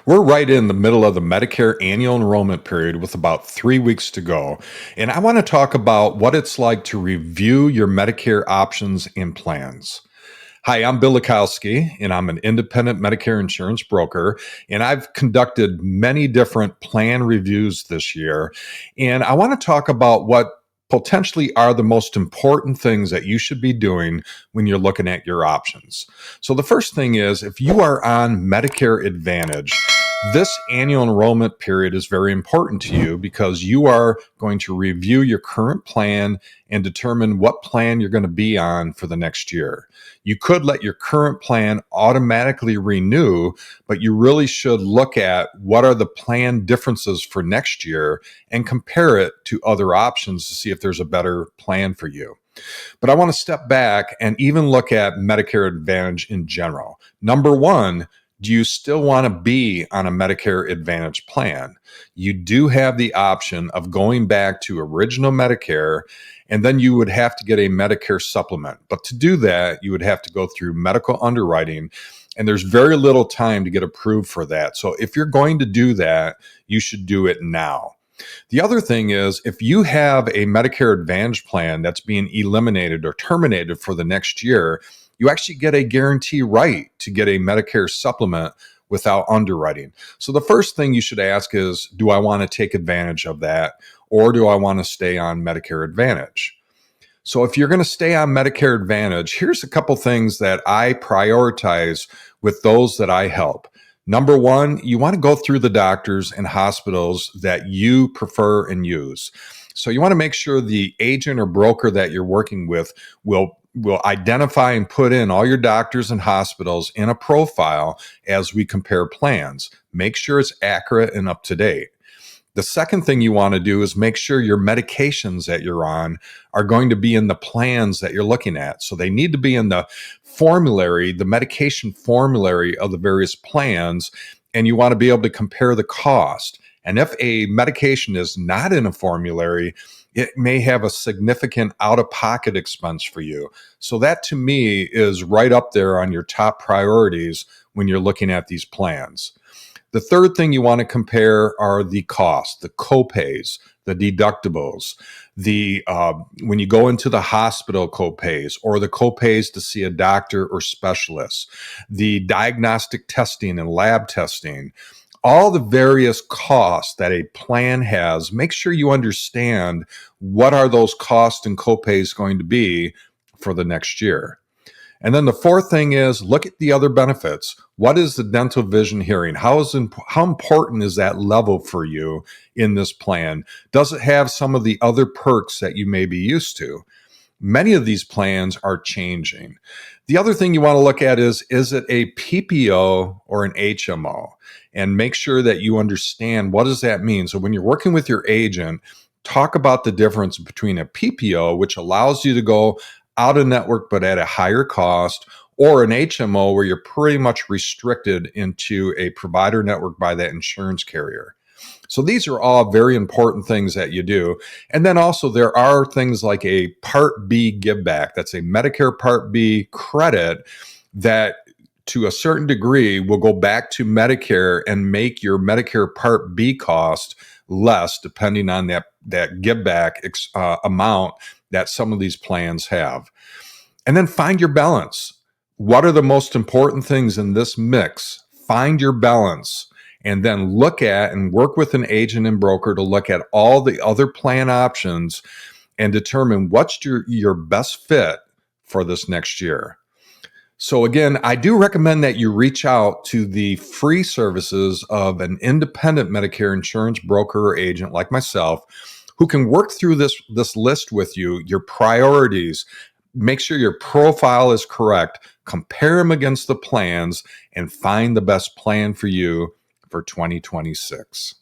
We're right in the middle of the Medicare Annual Enrollment period with about 3 weeks to go. And I want to talk about what it's like to review your Medicare options and plans. Hi, I'm Bill Lewkowski, and I'm an independent Medicare insurance broker. And I've conducted many different plan reviews this year. And I want to talk about what potentially are the most important things that you should be doing when you're looking at your options. So, the first thing is if you are on Medicare Advantage, this annual enrollment period is very important to you because you are going to review your current plan and determine what plan you're going to be on for the next year. You could let your current plan automatically renew, but you really should look at what are the plan differences for next year and compare it to other options to see if there's a better plan for you. But I want to step back and even look at Medicare Advantage in general. Number one, do you still want to be on a Medicare Advantage plan? You do have the option of going back to original Medicare, and then you would have to get a Medicare supplement. But to do that, you would have to go through medical underwriting, and there's very little time to get approved for that. So if you're going to do that, you should do it now. The other thing is, if you have a Medicare Advantage plan that's being eliminated or terminated for the next year, you actually get a guarantee right to get a Medicare supplement without underwriting. So the first thing you should ask is, do I want to take advantage of that, or do I want to stay on Medicare Advantage? So if you're going to stay on Medicare Advantage, here's a couple things that I prioritize with those that I help. Number one, you want to go through the doctors and hospitals that you prefer and use. So you want to make sure the agent or broker that you're working with will identify and put in all your doctors and hospitals in a profile as we compare plans. Make sure it's accurate and up to date. The second thing you want to do is make sure your medications that you're on are going to be in the plans that you're looking at. So they need to be in the formulary, the medication formulary of the various plans, and you want to be able to compare the cost. And if a medication is not in a formulary, it may have a significant out-of-pocket expense for you. So that to me is right up there on your top priorities when you're looking at these plans. The third thing you want to compare are the costs, the copays, the deductibles, when you go into the hospital copays or the copays to see a doctor or specialist, the diagnostic testing and lab testing, all the various costs that a plan has. Make sure you understand what are those costs and copays going to be for the next year. And then the fourth thing is look at the other benefits. What is the dental, vision, hearing? How important is that level for you in this plan? Does it have some of the other perks that you may be used to? Many of these plans are changing. The other thing you want to look at is it a PPO or an HMO? And make sure that you understand what does that mean. So when you're working with your agent, talk about the difference between a PPO, which allows you to go out of network but at a higher cost, or an HMO where you're pretty much restricted into a provider network by that insurance carrier. So these are all very important things that you do. And then also there are things like a Part B give back. That's a Medicare Part B credit that to a certain degree will go back to Medicare and make your Medicare Part B cost less depending on that give back amount that some of these plans have. And then find your balance. What are the most important things in this mix? Find your balance and then look at and work with an agent and broker to look at all the other plan options and determine what's your best fit for this next year. So again, I do recommend that you reach out to the free services of an independent Medicare insurance broker or agent like myself who can work through this list with you, your priorities, make sure your profile is correct, compare them against the plans, and find the best plan for you for 2026.